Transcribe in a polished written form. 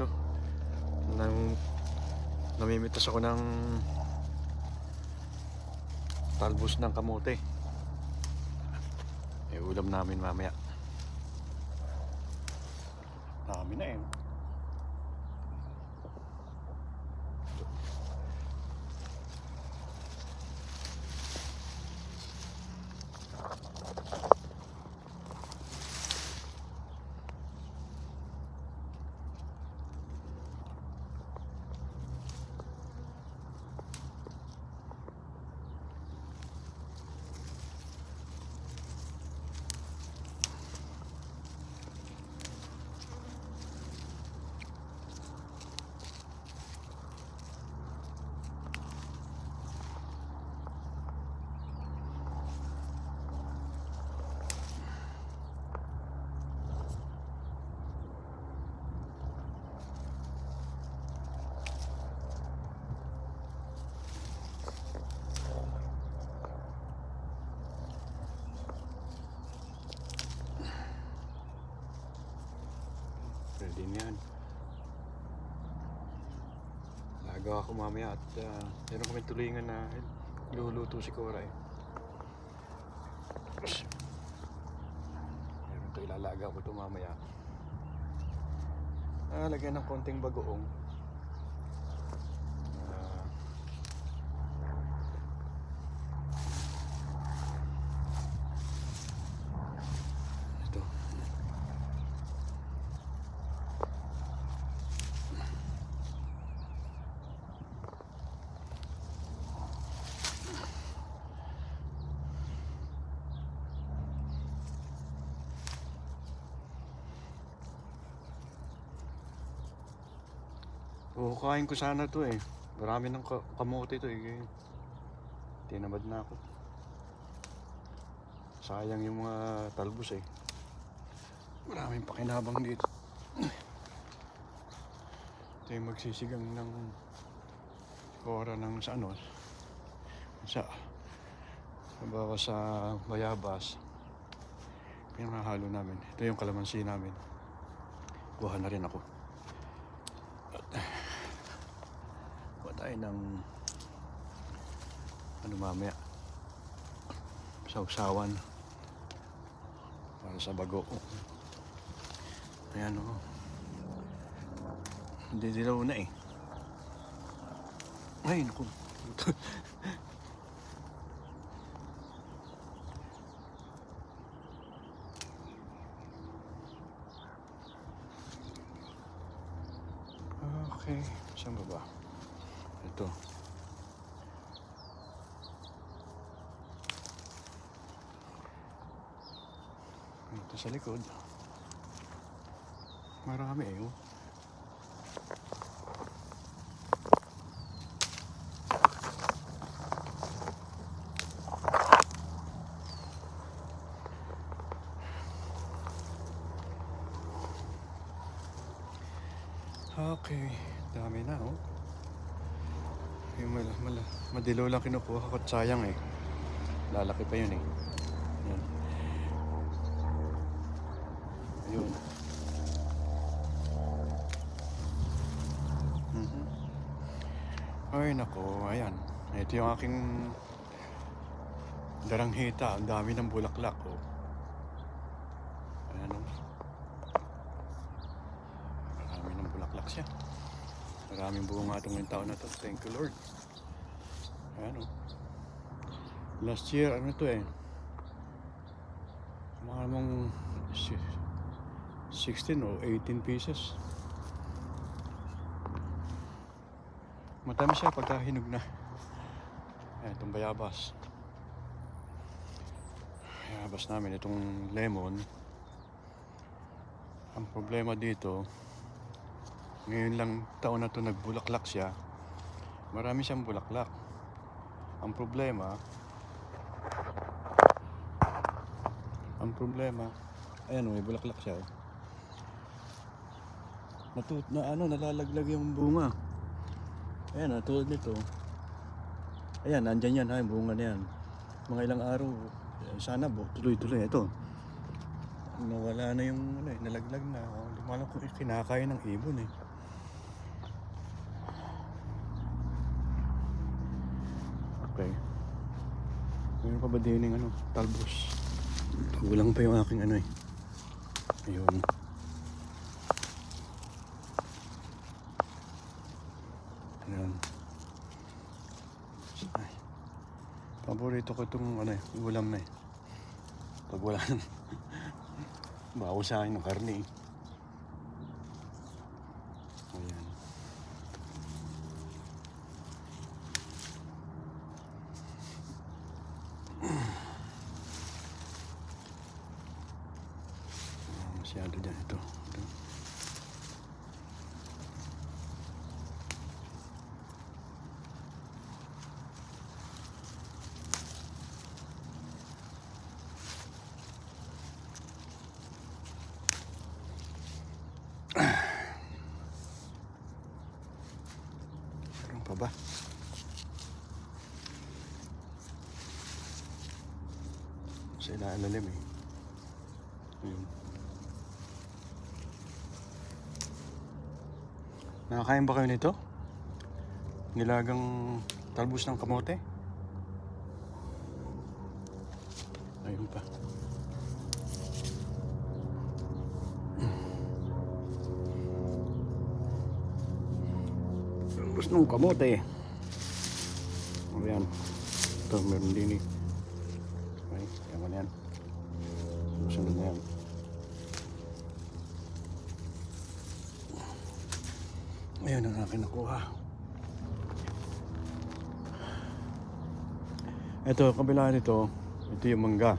dito. Namimitas ako ng talbos ng kamote. Ulam namin mamaya. Dami na eh. Pwede niyan. Lagaw ako mamaya at meron kami tulingan na iluluto si Cora eh. Meron ito, ilalaga ko ito mamaya. Lagyan ng konting bagoong. Ito. Kukain ko sana to eh. Marami ng kamote to eh. Tinamad na ako. Sayang yung mga talbos eh. Maraming pakinabang dito. Ito yung magsisigang ng Cora ng sa ano. Sa bayabas. Pinahalo namin. Ito yung kalamansi namin. Kuha na rin ako. Tayo ng ano mamaya sausawan para sa bago. Ayan o, hindi dilaw na eh. Ay naku. Okay, saan ba? Ito. Ito sa likod. Marami eh. Oh. Okay, dami na oh. Yung madilaw lang kinukuha ko at sayang eh. Lalaki pa yun eh. Yan. Ayun. Ay nako, ayan. Ito yung aking daranghita. Ang dami ng bulaklak oh. Ayan oh. Marami ng bulaklak siya. Maraming bunga itong taon na to. Thank you Lord. Ayan o. Last year, ano to eh. Mga namang 16 o 18 pieces. Matami siya pagka hinog na. Ayan, itong bayabas. Bayabas namin, itong lemon. Ang problema dito, ngayon lang taon na to nagbulaklak siya. Marami siyang bulaklak. Ang problema, ayan o, may bulaklak siya. Nalalaglag yung bunga. Ayan, tulad nito. Ayan, nandyan yan ha, yung bunga na yan. Mga ilang araw, sana tuloy-tuloy. Ito, nawala na yung nalaglag na. Hindi mo alam kung kinakain ng ibon eh. pa ba din yung talbos? Kulang pa yung aking eh. Ayun. Ayan. Ay. Paborito ko itong ulam na eh. Pag wala nang bawas sa akin ng karne eh. Ayan. Masyado dyan ito. Meron pa ba? Sa ilalim eh. Ayun. Nakakain ba kayo nito? Nilagang talbos ng kamote? Ayun pa. Talbos ng kamote. Ayan. Ito, meron din eh. Okay, ewan yan. Sunod na yan. Ayan ang akin nakuha. Ito, kabila nito, ito yung mangga.